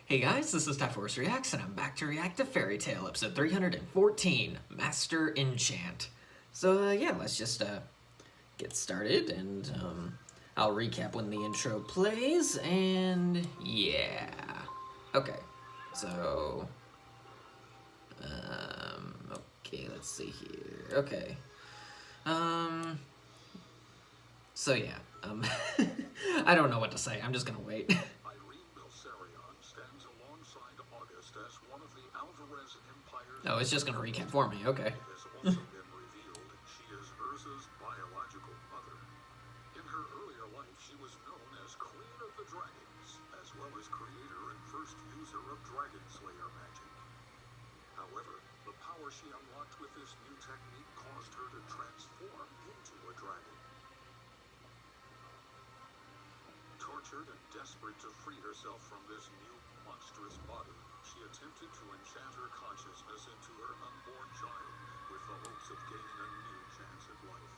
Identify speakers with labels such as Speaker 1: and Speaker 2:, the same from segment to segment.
Speaker 1: Hey guys, this is Force Reacts, and I'm back to react to Fairy Tail, episode 314, Master Enchant. So, yeah, let's just, get started, and, I'll recap when the intro plays, and, yeah. Okay, so, okay, let's see here. Okay. So, yeah, I don't know what to say. I'm just gonna wait. Oh, it's just gonna recap for me, okay.
Speaker 2: She is Urza's biological mother. In her earlier life, she was known as Queen of the Dragons, as well as creator and first user of Dragon Slayer magic. However, the power she unlocked with this new technique caused her to transform into a dragon. Tortured and desperate to free herself from this new monstrous body, she attempted to enchant her consciousness into her unborn child with the hopes of gaining a new chance at life.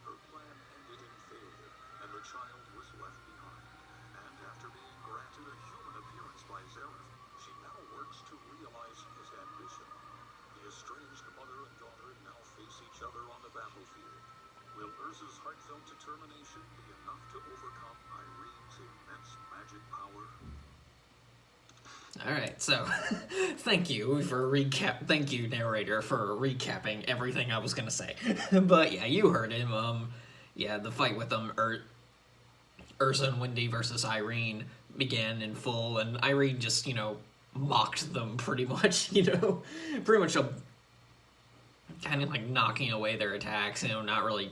Speaker 2: Her plan ended in failure, and the child was left behind. And after being granted a human appearance by Zareth, she now works to realize his ambition. The estranged mother and daughter now face each other on the battlefield. Will Urza's heartfelt determination be enough to overcome Irene's immense magic power?
Speaker 1: Alright, so, thank you, narrator, for recapping everything I was gonna say. But, yeah, you heard him, yeah, the fight with Urza and Wendy versus Irene began in full, and Irene just, mocked them pretty much, pretty much kind of like knocking away their attacks, not really,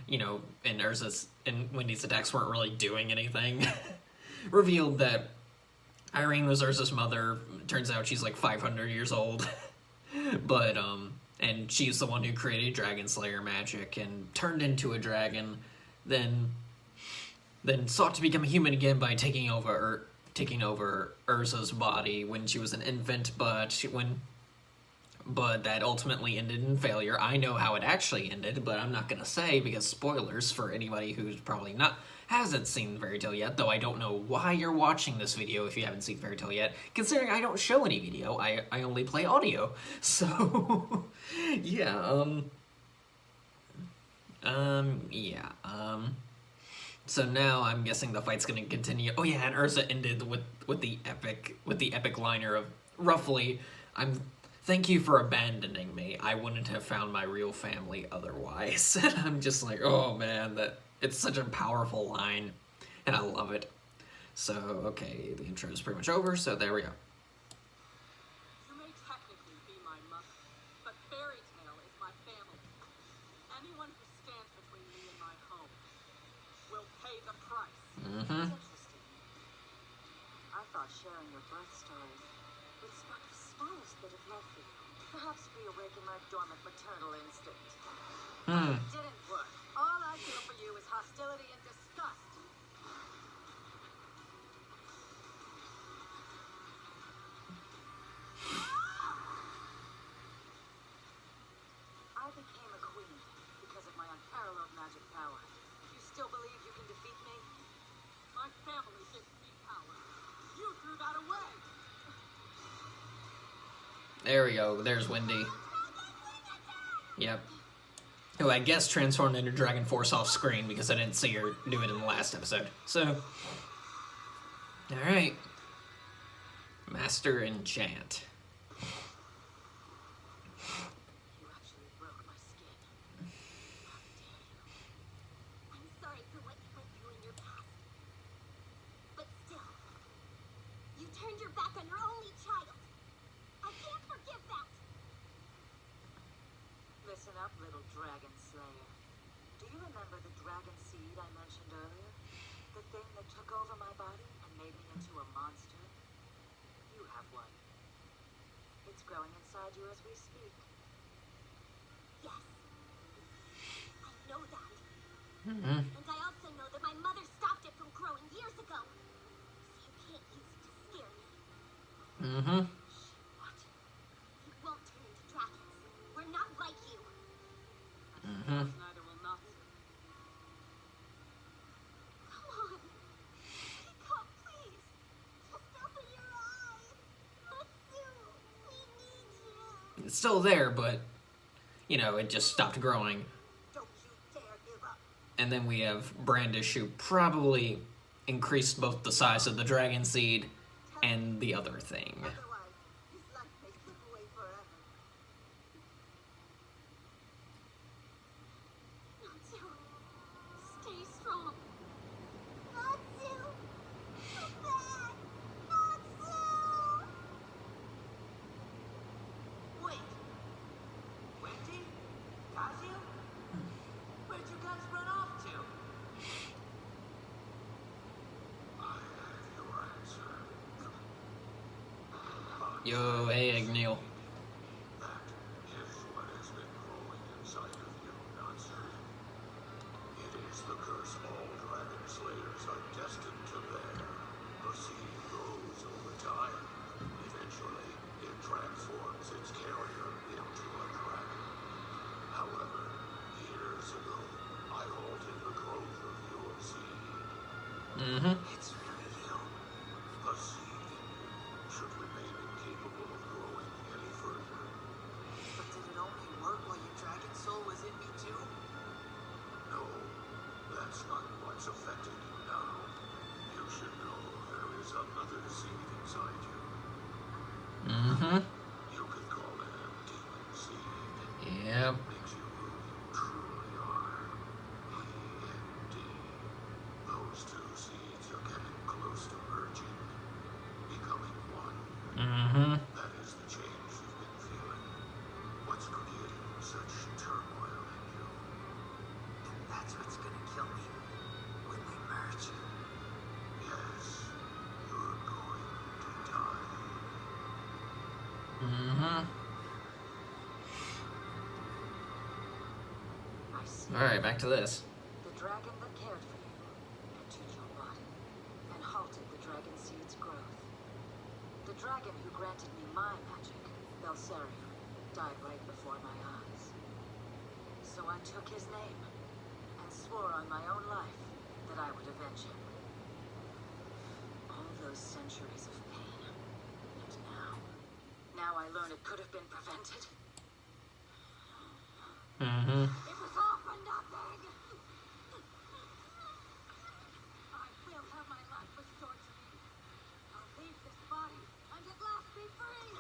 Speaker 1: and Urza's and Wendy's attacks weren't really doing anything. Revealed that Irene was Urza's mother. Turns out she's like 500 years old. But, and she's the one who created Dragon Slayer magic and turned into a dragon, then sought to become a human again by taking over Urza's body when she was an infant, but that ultimately ended in failure. I know how it actually ended, but I'm not gonna say because spoilers for anybody who's probably hasn't seen Fairy Tail yet, though I don't know why you're watching this video if you haven't seen Fairy Tail yet, considering I don't show any video, I only play audio. So, yeah, so now I'm guessing the fight's gonna continue. Oh yeah, and Urza ended with the epic liner of roughly, thank you for abandoning me. I wouldn't have found my real family otherwise. And I'm just like, oh man, it's such a powerful line, and I love it. So, okay, the intro is pretty much over, so there we go.
Speaker 3: You may technically be my mother, but Fairy Tail is my family. Anyone who stands between me and my home will pay the price.
Speaker 4: Interesting. I thought sharing your birth story would spark the smallest bit of love for you. Perhaps reawaken my dormant maternal instinct. It didn't work. All I feel for you is hostility and disgust. I became a queen because of my unparalleled magic power.
Speaker 3: You still believe you can defeat me? My family gives me power. You threw that away.
Speaker 1: There we go, there's Wendy. Yep. Who I guess transformed into Dragon Force off screen because I didn't see her do it in the last episode. So, alright. Master Enchant.
Speaker 4: You actually broke my skin. How dare you?
Speaker 5: I'm sorry for what you went through in your past. But still, you turned your back on your only child. I can't forgive that.
Speaker 4: Listen up, little dragon slayer. Do you remember the dragon seed I mentioned earlier? The thing that took over my body and made me into a monster? You have one. It's growing inside you as we speak.
Speaker 5: Yes. I know that.
Speaker 1: Mm-hmm.
Speaker 5: And I also know that my mother stopped it from growing years ago. So you can't use it to scare me.
Speaker 1: Mm-hmm.
Speaker 4: What?
Speaker 5: You won't turn into dragons. We're not like you.
Speaker 1: Mm-hmm.
Speaker 3: Neither will not.
Speaker 5: Come on. Pick up, please. Just open your
Speaker 1: It's still there, but, you know, it just stopped growing.
Speaker 5: Don't you dare give up.
Speaker 1: And then we have Brandish, who probably increased both the size of the dragon seed and the other thing.
Speaker 5: Otherwise, his life may slip away forever.
Speaker 3: Natsu, stay strong.
Speaker 5: Natsu! Come back! Natsu!
Speaker 4: Wait. Wendy? Kazu? Where'd you guys run off to?
Speaker 2: I have your answer.
Speaker 1: Yo, hey, Agnew.
Speaker 2: That is what has been growing inside of you, Natsu. It is the curse all dragon slayers are destined to bear. The seed grows over time. Eventually, it transforms its carrier into a dragon. However, years ago, I halted the growth of your seed.
Speaker 1: Mm-hmm.
Speaker 4: It's really you.
Speaker 2: The seed in you should remain incapable of growing any further.
Speaker 4: But did it only work while your dragon soul was in me too?
Speaker 2: No, that's not what's affecting you now. You should know there is another seed inside you.
Speaker 1: Mm-hmm.
Speaker 2: You can call it a demon seed.
Speaker 1: Yep.
Speaker 2: Makes you who you truly are. E-N-D. Those two seeds are getting close to merging, becoming one.
Speaker 1: Mm-hmm.
Speaker 2: That is the change you've been feeling. What's creating such turmoil in you?
Speaker 4: And that's what's gonna kill me. When they merge.
Speaker 2: Yes, you're going to die.
Speaker 1: Mm-hmm.
Speaker 4: I see.
Speaker 1: Alright, back to this.
Speaker 4: The dragon that cared for you entered your body and halted the dragon seed's growth. The dragon who granted me my magic, Belsarion, died right before my eyes. So I took his name and swore on my own life that I would avenge him. All those centuries of pain. And now I learn it could have been prevented.
Speaker 1: Mm-hmm.
Speaker 3: It was all for nothing. I will have my life restored to me. I'll leave this body and at last be free.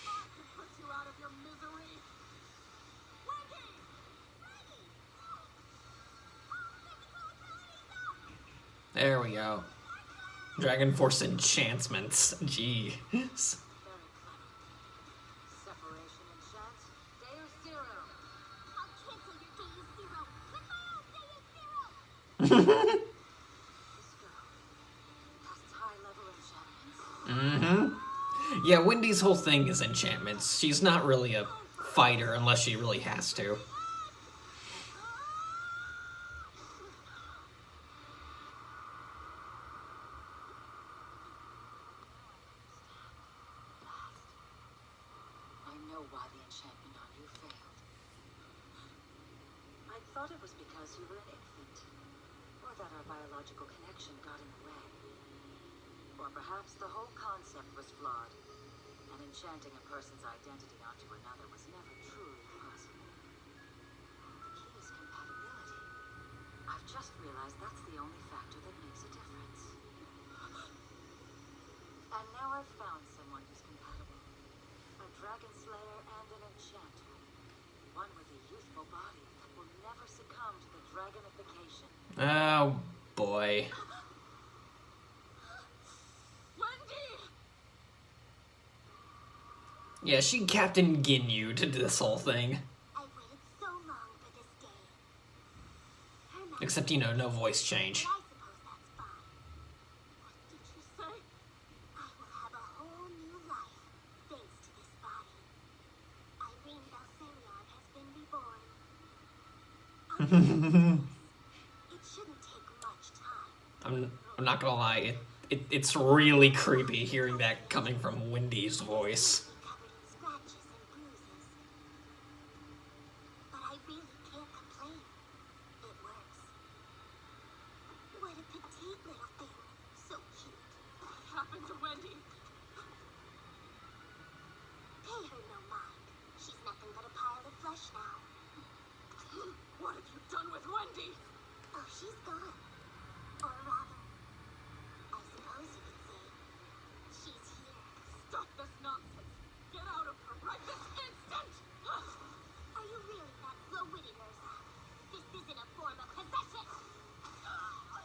Speaker 3: I can put you out of your misery. Wendy!
Speaker 5: Ready! Oh, physical abilities up!
Speaker 1: There we go. Dragon Force enchantments. Jeez.
Speaker 4: Very clever. Separation enchant, Deus Zero.
Speaker 5: I'll cancel your Deus Zero with my own Deus Zero!
Speaker 4: This girl has high-level enchantments.
Speaker 1: Mm-hmm. Yeah, Wendy's whole thing is enchantments. She's not really a fighter unless she really has to.
Speaker 4: I know why the enchantment on you failed. I thought it was because you were an infant, or that our biological connection got in the way. Or perhaps the whole concept was flawed, and enchanting a person's identity onto another was never truly possible. The key is compatibility. I've just realized that's the only factor that makes a difference. And now I've found someone who's compatible. A dragon slayer and an enchanter. One with a youthful body that will never succumb to the dragonification.
Speaker 1: Oh, boy.
Speaker 3: Wendy!
Speaker 1: Yeah, she Captain Ginyu to this whole thing.
Speaker 5: I waited so long for this day. Her magic,
Speaker 1: Except, you know, no voice change.
Speaker 5: but I suppose that's fine.
Speaker 3: What did you say?
Speaker 5: I will have a whole new life thanks to this body. Irene Belsarion has been reborn. It shouldn't take much time.
Speaker 1: I'm not gonna lie, it's really creepy hearing that coming from Wendy's voice.
Speaker 5: Covered in scratches and bruises. But I really can't complain. It works. What a petite little thing. So cute.
Speaker 3: What happened to Wendy?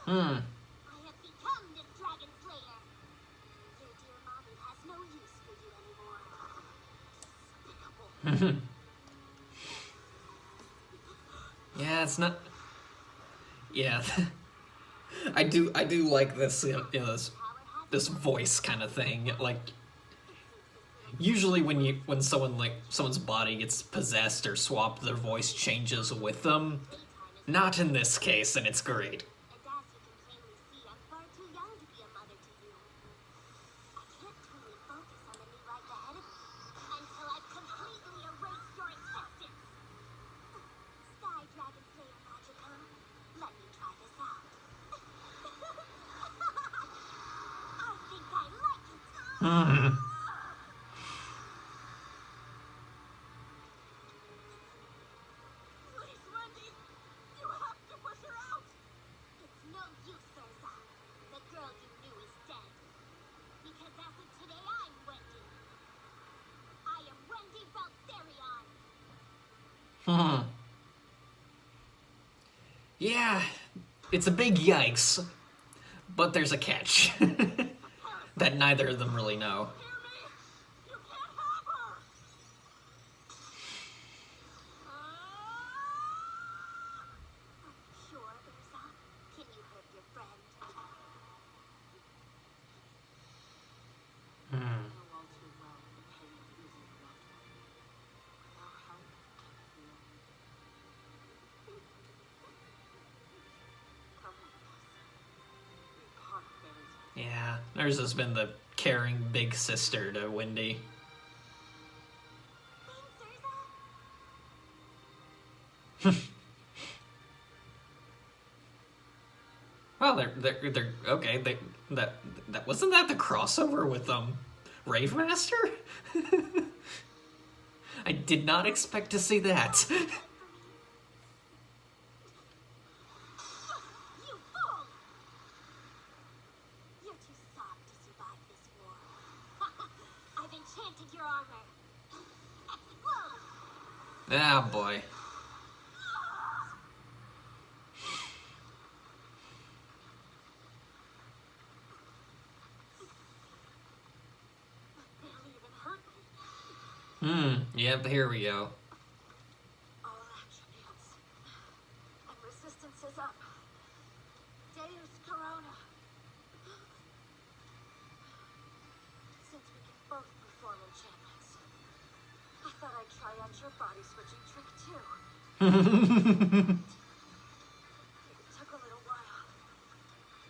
Speaker 1: Hmm.
Speaker 5: I have become this dragon slayer. Your dear mommy has no use for you anymore. Despicable.
Speaker 1: Yeah, it's not. Yeah, I do like this, this voice kind of thing. Like, usually when someone's body gets possessed or swapped, their voice changes with them. Not in this case, and it's great.
Speaker 5: And as you can plainly see, I'm far too young to be a mother to you. I can't truly focus on the new life ahead of me until I've completely erased your existence. Sky Dragon Slayer magic, huh? Let me try this out. I think I like it.
Speaker 1: Hmm.
Speaker 3: Please, Wendy! You have to push her out!
Speaker 5: It's no use, Urza. The girl you knew is dead. Because as of today, I'm Wendy. I am Wendy Valtherion.
Speaker 1: Hmm. Yeah, it's a big yikes, but there's a catch that neither of them really know.
Speaker 3: Hear me? You can't have her!
Speaker 5: Sure, Urza. Can you hurt your friend?
Speaker 4: I know all too well the pain of losing a loved one. Without help, I feel. Come with us. Be part of Barry's family.
Speaker 1: Yeah, there's just been the caring big sister to Wendy.
Speaker 5: Thanks, Urza.
Speaker 1: Well, they're okay. That wasn't that the crossover with Rave Master. I did not expect to see that.
Speaker 5: You fool! You're too soft to survive this war. I've enchanted your armor. Explode!
Speaker 1: Ah, boy.
Speaker 3: Barely even hurt me.
Speaker 1: Yep, here we go.
Speaker 4: All attributes. And resistance is up. Deus Corona. Since we can both perform enchantments, I thought I'd try out your body switching trick too. It took a little while,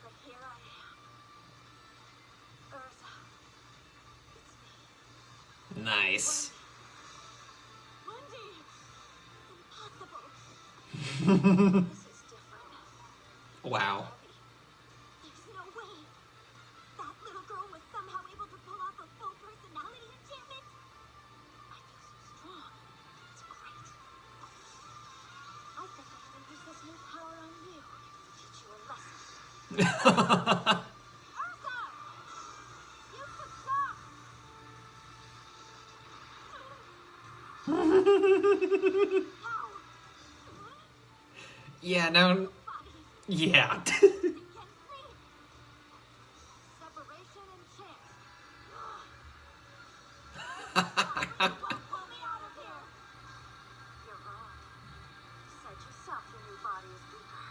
Speaker 4: but here I am. Urza, it's me.
Speaker 1: Nice.
Speaker 3: Wendy!
Speaker 5: Impossible.
Speaker 4: This is different.
Speaker 1: Wow.
Speaker 5: There's no way. That little girl was somehow able to pull off a full personality enchantment.
Speaker 4: I feel so strong. It's great. I think I can use this new power on you to teach you a lesson.
Speaker 5: Urza! You should stop! How?
Speaker 1: Yeah, now.
Speaker 5: Body.
Speaker 1: Yeah.
Speaker 5: It can sleep.
Speaker 4: Separation and chance.
Speaker 5: Pull me out of here.
Speaker 4: You're wrong. You said yourself your new body is weaker.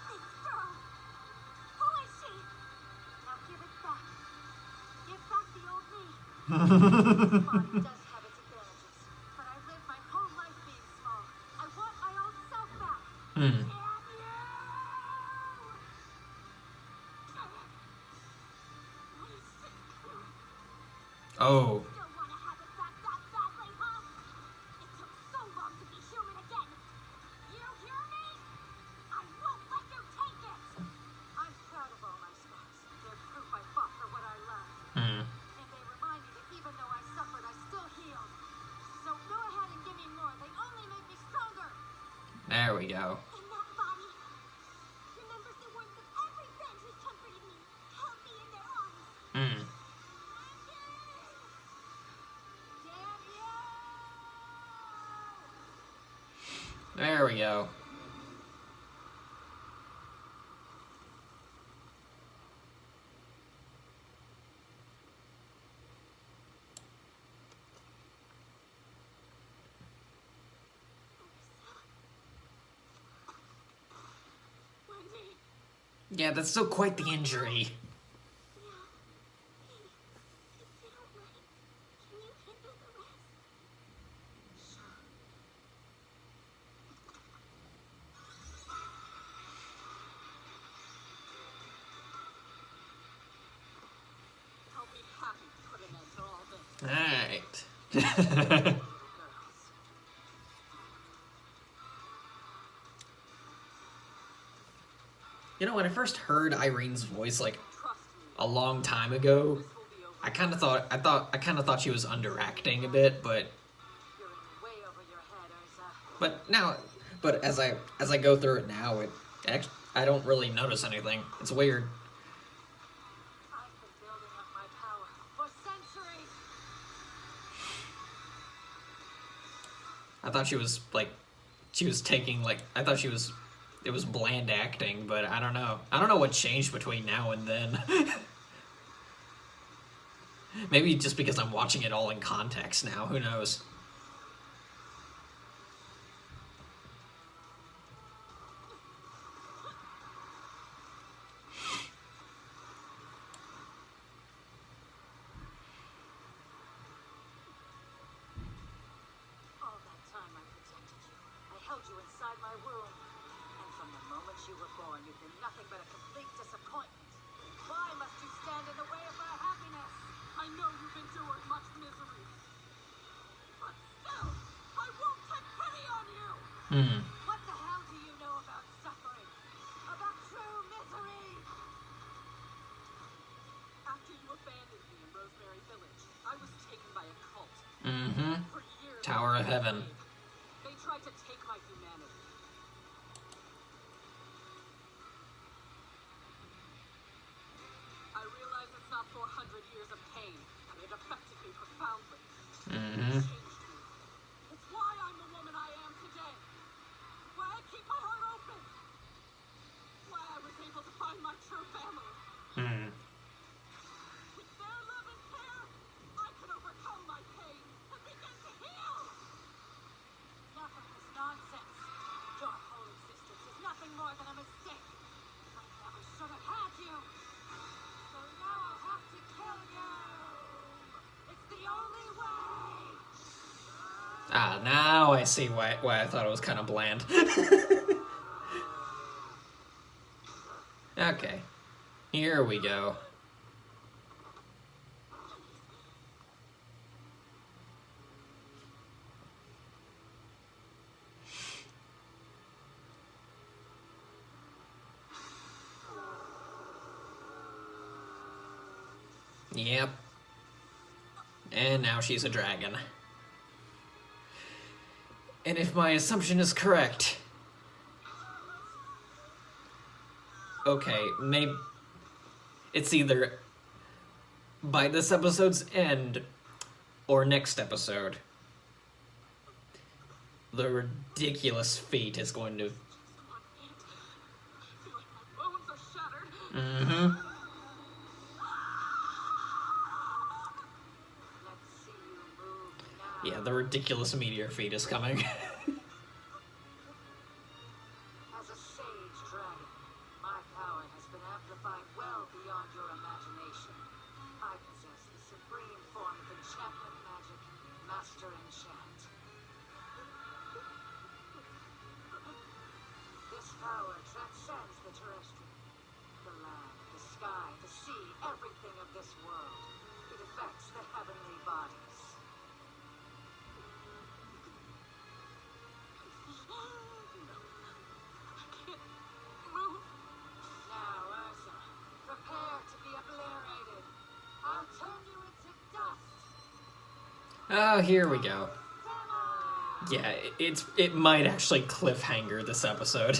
Speaker 5: This girl. Who is she?
Speaker 4: Now give it back. Give back the old me. This body does have its advantages, but I lived my whole life being small. I want my old self back.
Speaker 1: Hmm.
Speaker 5: Damn you!
Speaker 1: Oh.
Speaker 5: Still want to have it back that badly, huh? It took so long to be human again. You hear me? I won't let you take it.
Speaker 4: I'm proud of all my scars. They're proof I fought for what I loved.
Speaker 1: Hmm.
Speaker 4: And they remind me that even though I suffered, I still healed. So go ahead and give me more. They only make me stronger.
Speaker 1: There we go.
Speaker 5: In that body remembers the words of every friend who's comforted me, held me in their arms.
Speaker 1: Hmm.
Speaker 5: Damn you!
Speaker 1: There we go. Yeah, that's still quite the injury.
Speaker 5: Yeah. If you don't mind, can you handle the rest?
Speaker 3: I'll be happy to put an end to all this.
Speaker 1: Alright.
Speaker 3: Girls.
Speaker 1: You know, when I first heard Irene's voice, like,
Speaker 3: Trust me.
Speaker 1: a long time ago,
Speaker 3: This will be over.
Speaker 1: I kind of thought she was underacting a bit, but
Speaker 4: You're in way over your head, Ursa.
Speaker 1: as I go through it now, I don't really notice anything. It's weird.
Speaker 4: I've been building up my power for centuries.
Speaker 1: I thought she was taking I thought it was bland acting, but I don't know. I don't know what changed between now and then. Maybe just because I'm watching it all in context now. Who knows?
Speaker 4: All that time I protected you. I held you inside my womb. And from the moment you were born, you've been nothing but a complete disappointment. Why must you stand in the way of my happiness?
Speaker 3: I know you've endured much misery. But still, I won't take pity on you!
Speaker 4: What the hell do you know about suffering? About true misery?
Speaker 3: After you abandoned me in Rosemary Village, I was taken by a cult.
Speaker 1: Mm-hmm.
Speaker 3: For years,
Speaker 1: Tower of Heaven.
Speaker 3: they tried to take my humanity. I realize it's not 400 years of pain, and it affected me profoundly.
Speaker 1: Mm-hmm.
Speaker 3: It changed me. It's why I'm the woman I am today. Why I keep my heart open. Why I was able to find my true family.
Speaker 1: Mm.
Speaker 3: With their love and care, I can overcome my pain and begin to heal.
Speaker 4: Enough of this nonsense. Your whole existence is nothing more than a mistake. I never should have had you. So now I'll have to kill you. It's the only way.
Speaker 1: Ah, now I see why I thought it was kind of bland. Okay. Here we go. Yep. And now she's a dragon. And if my assumption is correct... Okay, maybe... It's either by this episode's end or next episode. The ridiculous fate is going to...
Speaker 3: One hit. I feel like my bones are shattered.
Speaker 1: Mm-hmm.
Speaker 4: Let's see you move now.
Speaker 1: Yeah, the ridiculous meteor feat is coming.
Speaker 4: As a sage dragon, my power has been amplified well beyond your imagination. I possess the supreme form of enchantment magic, Master Enchant. This power transcends the terrestrial. The land, the sky, the sea, everything of this world. It affects the heavenly bodies.
Speaker 3: Move.
Speaker 4: Now, Ursa, prepare to be obliterated. I'll turn you into dust.
Speaker 1: Oh, here we go. Yeah, it might actually cliffhanger this episode.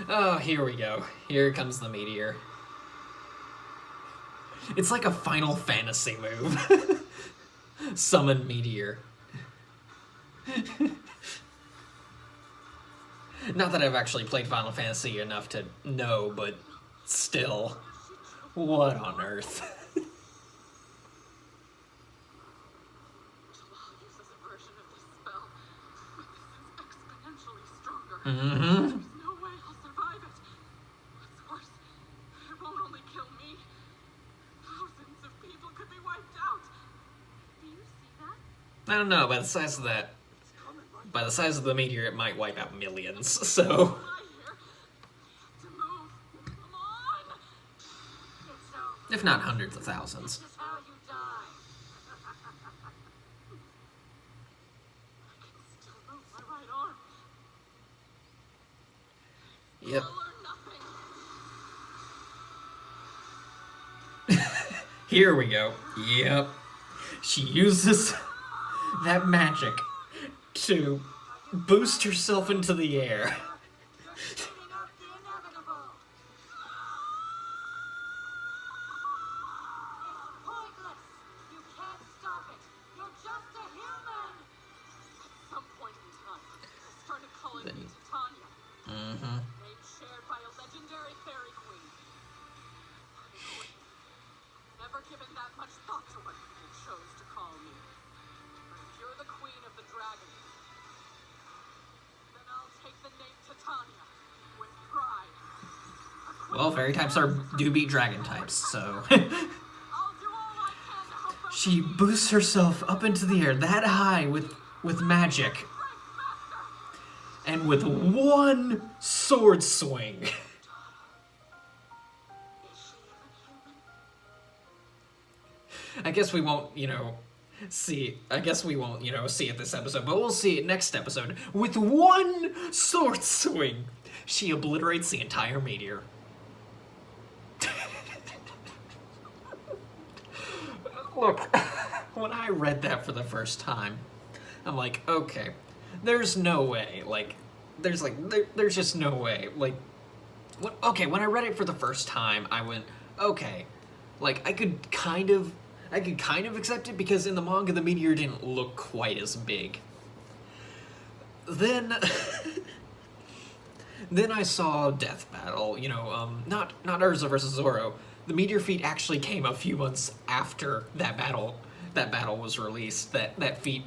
Speaker 1: Oh, here we go. Here comes the meteor. It's like a Final Fantasy move. Summon meteor. Not that I've actually played Final Fantasy enough to know, but still. What on earth?
Speaker 3: Jalal uses a version of this spell, but this is exponentially stronger.
Speaker 1: Mm-hmm.
Speaker 3: There's no way I'll survive it. What's worse,
Speaker 1: I don't know, by the size of that, by the size of the meteor, it might wipe out millions, so...
Speaker 3: To move. Come on.
Speaker 4: It's over.
Speaker 1: If not hundreds of thousands.
Speaker 4: This is how you die.
Speaker 3: Still move my right arm.
Speaker 1: Yep.
Speaker 3: All or nothing.
Speaker 1: Here we go. Yep. She uses that magic to boost herself into the air.
Speaker 4: You're speeding up the inevitable. It's pointless. You can't stop it. You're just a human.
Speaker 3: At some point in time, I started calling me Titania.
Speaker 1: Mm-hmm.
Speaker 3: Name shared by a legendary fairy queen. A queen. Never given that much thought to what people chose to call me. But if you're the queen of the dragons, then I'll take the name Titania with pride. A queen
Speaker 1: Well, fairy types do beat dragon types, so...
Speaker 3: I'll do all I can to help them
Speaker 1: She boosts herself up into the air that high with magic.
Speaker 3: break faster.
Speaker 1: And with one sword swing.
Speaker 4: Is she even human?
Speaker 1: I guess we won't, see. I guess we won't, see it this episode, but we'll see it next episode. With one sword swing, she obliterates the entire meteor. Look, when I read that for the first time, I'm like, okay, there's no way. There's just no way. When I read it for the first time, I went, okay, I could kind of accept it because in the manga the meteor didn't look quite as big. Then then I saw Death Battle, not Urza versus Zoro. The meteor feat actually came a few months after that battle was released. That feat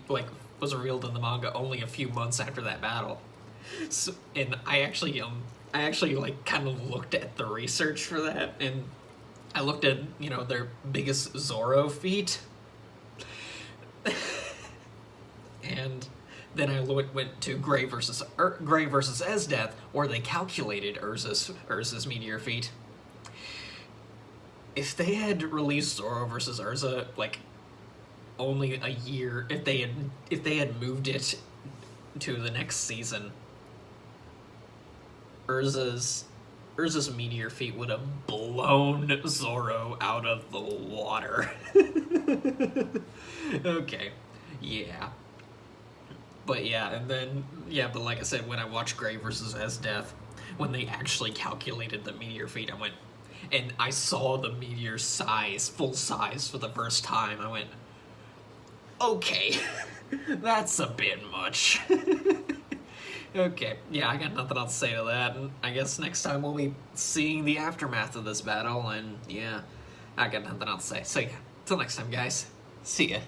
Speaker 1: was revealed in the manga only a few months after that battle. So, and I actually kind of looked at the research for that, and I looked at their biggest Zoro feat, and then I went to Gray versus Esdeath, where they calculated Urza's meteor feat. If they had released Zoro versus Urza only a year, if they had moved it to the next season, Urza's meteor feat would have blown Zoro out of the water. Okay, yeah. But like I said, when I watched Gray versus Esdeath, when they actually calculated the meteor feat, I went, and I saw the meteor full size for the first time, I went, okay, that's a bit much. Okay, yeah, I got nothing else to say to that, and I guess next time we'll be seeing the aftermath of this battle, and yeah, I got nothing else to say. So yeah, till next time, guys. See ya.